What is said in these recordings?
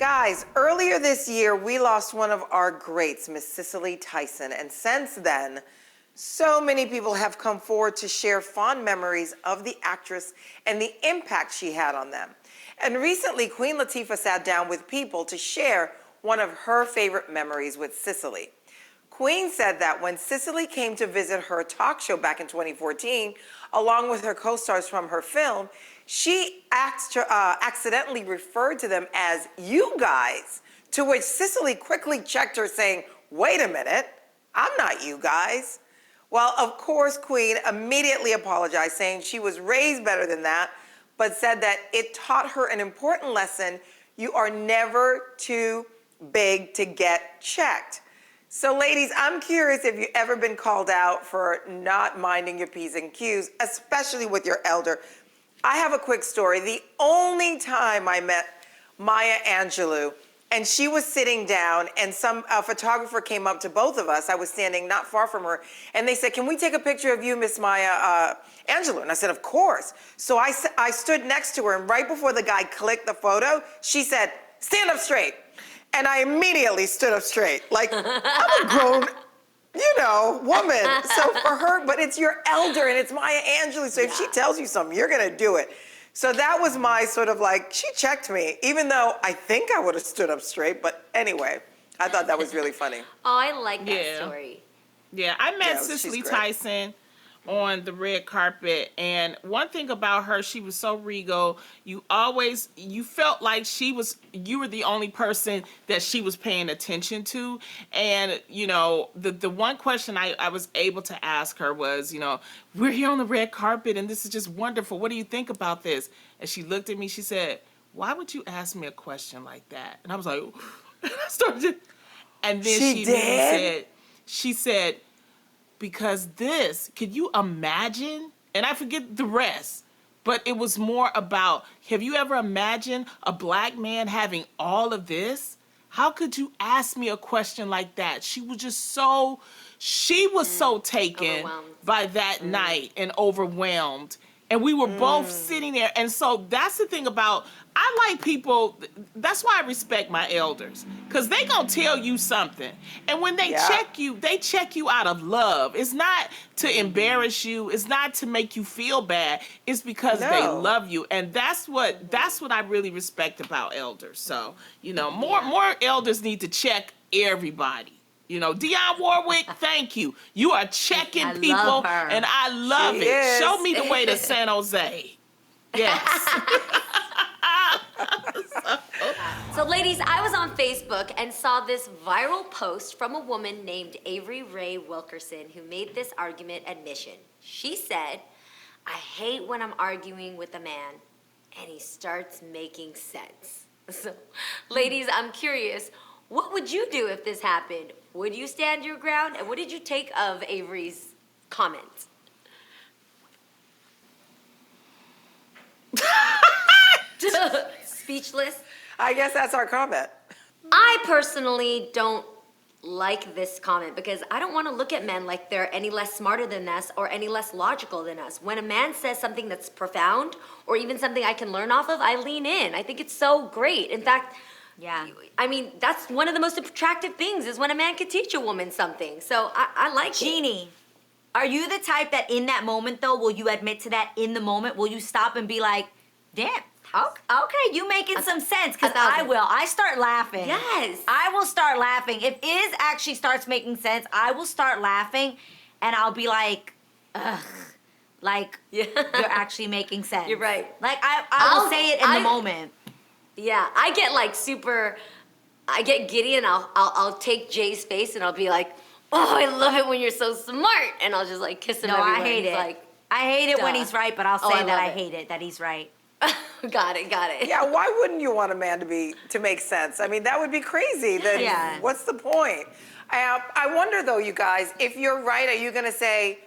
Guys, earlier this year, we lost one of our greats, Miss Cicely Tyson. And since then, so many people have come forward to share fond memories of the actress and the impact she had on them. And recently, Queen Latifah sat down with people to share one of her favorite memories with Cicely. Queen said that when Cicely came to visit her talk show back in 2014, along with her co-stars from her film, she accidentally referred to them as "you guys," to which Cicely quickly checked her saying, "Wait a minute, I'm not you guys." Well, of course, Queen immediately apologized, saying she was raised better than that, but said that it taught her an important lesson: you are never too big to get checked. So ladies, I'm curious if you've ever been called out for not minding your P's and Q's, especially with your elder. I have a quick story. The only time I met Maya Angelou, and she was sitting down, and a photographer came up to both of us. I was standing not far from her, and they said, "Can we take a picture of you, Miss Maya Angelou?" And I said, "Of course." So I stood next to her, and right before the guy clicked the photo, she said, "Stand up straight." And I immediately stood up straight. Like, I'm a grown, woman. So for her, but it's your elder and it's Maya Angelou. So if she tells you something, you're going to do it. So that was my sort of like, she checked me, even though I think I would have stood up straight. But anyway, I thought that was really funny. Oh, I like that story. Yeah, I met Cicely Tyson on the red carpet, and one thing about her, she was so regal. You felt like you were the only person that she was paying attention to. And the one question I was able to ask her was, we're here on the red carpet and this is just wonderful, what do you think about this? And she looked at me, she said, "Why would you ask me a question like that?" And I was like, and I started, and then she said, "Because could you imagine?" And I forget the rest, but it was more about, have you ever imagined a black man having all of this? How could you ask me a question like that? She was so taken by that night and overwhelmed. And we were both sitting there. And so that's the thing about, I like people, that's why I respect my elders. Because they going to tell you something. And when they check you out of love. It's not to embarrass you. It's not to make you feel bad. It's because they love you. And that's what I really respect about elders. So, more elders need to check everybody. Dionne Warwick, thank you. You are checking people, and I love it. Show me the way to San Jose. Yes. So, ladies, I was on Facebook and saw this viral post from a woman named Avery Ray Wilkerson who made this argument admission. She said, "I hate when I'm arguing with a man and he starts making sense." So, ladies, I'm curious, what would you do if this happened? Would you stand your ground? And what did you take of Avery's comments? Speechless? I guess that's our comment. I personally don't like this comment because I don't want to look at men like they're any less smarter than us or any less logical than us. When a man says something that's profound or even something I can learn off of, I lean in. I think it's so great. In fact, I mean, that's one of the most attractive things is when a man can teach a woman something. So I like Jeannie, are you the type that in that moment, though, will you admit to that in the moment? Will you stop and be like, "Damn, okay, you making some sense"? Because I will. I start laughing. Yes. I will start laughing. If Iz actually starts making sense, I will start laughing, and I'll be like, ugh. Like, you're actually making sense. You're right. Like, I will say it in the moment. Yeah, I get giddy and I'll take Jay's face and I'll be like, "Oh, I love it when you're so smart," and I'll just like kiss him everywhere. I hate it. Like, I hate it when he's right, but I'll say that I hate it, that he's right. Got it. Yeah, why wouldn't you want a man to make sense? I mean, that would be crazy. Then what's the point? I wonder though, you guys, if you're right, are you gonna say,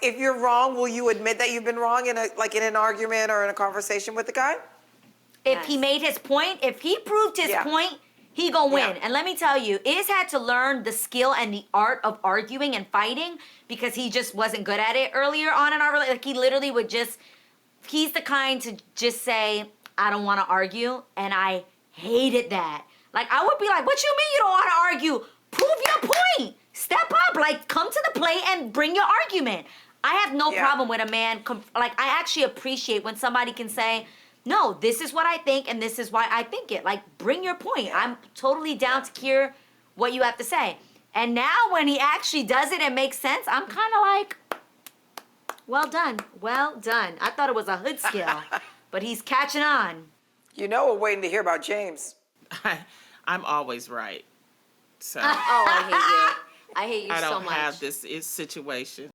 if you're wrong, will you admit that you've been wrong in an argument or in a conversation with the guy? If he made his point, if he proved his point, he gonna win. And let me tell you, Iz had to learn the skill and the art of arguing and fighting because he just wasn't good at it earlier on in our relationship. Like, he literally would he's the kind to just say, "I don't want to argue," and I hated that. Like, I would be like, what you mean you don't want to argue? Prove your point. Step up. Like, come to the plate and bring your argument. I have no problem with a man. Like, I actually appreciate when somebody can say, no, this is what I think and this is why I think it. Like, bring your point. I'm totally down to hear what you have to say. And now when he actually does it and makes sense, I'm kind of like, well done. Well done. I thought it was a hood skill, but he's catching on. You know, we're waiting to hear about James. I'm always right. So Oh, I hate you. I hate you I so don't much. have this situation.